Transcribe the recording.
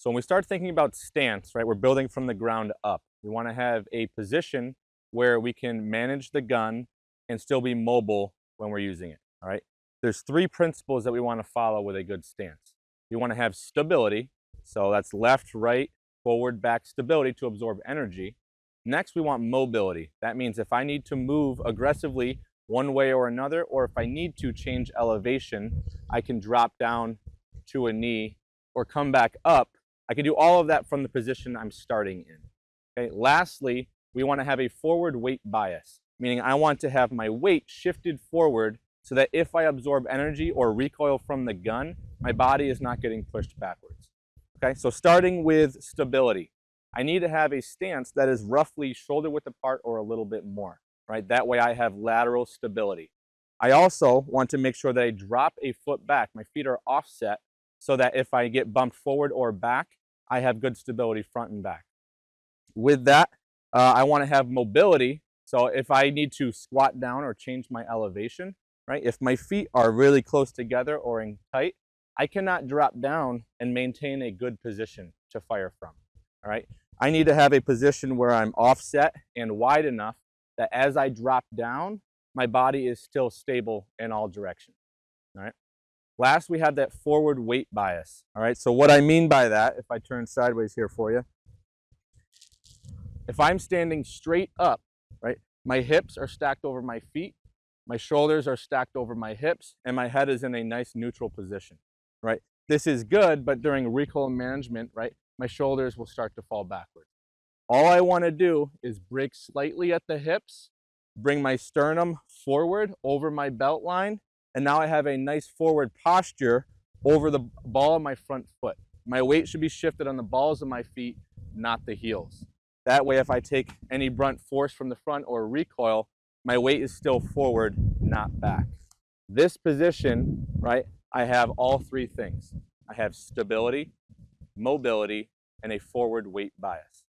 So when we start thinking about stance, right, we're building from the ground up. We want to have a position where we can manage the gun and still be mobile when we're using it, all right? There's three principles that we want to follow with a good stance. We want to have stability, so that's left, right, forward, back stability to absorb energy. Next, we want mobility. That means if I need to move aggressively one way or another, or if I need to change elevation, I can drop down to a knee or come back up. I can do all of that from the position I'm starting in. Okay. Lastly, we want to have a forward weight bias, meaning I want to have my weight shifted forward so that if I absorb energy or recoil from the gun, my body is not getting pushed backwards. Okay, so starting with stability, I need to have a stance that is roughly shoulder width apart or a little bit more, right? That way I have lateral stability. I also want to make sure that I drop a foot back. My feet are offset so that if I get bumped forward or back, I have good stability front and back. With that, I want to have mobility. So if I need to squat down or change my elevation, right? If my feet are really close together or in tight, I cannot drop down and maintain a good position to fire from, all right? I need to have a position where I'm offset and wide enough that as I drop down, my body is still stable in all directions, all right? Last, we have that forward weight bias. All right, so what I mean by that, if I turn sideways here for you, if I'm standing straight up, right, my hips are stacked over my feet, my shoulders are stacked over my hips, and my head is in a nice neutral position, right? This is good, but during recoil management, right, my shoulders will start to fall backwards. All I want to do is break slightly at the hips, bring my sternum forward over my belt line, and now I have a nice forward posture over the ball of my front foot. My weight should be shifted on the balls of my feet, not the heels. That way, if I take any brunt force from the front or recoil, my weight is still forward, not back. This position, right, I have all three things. I have stability, mobility, and a forward weight bias.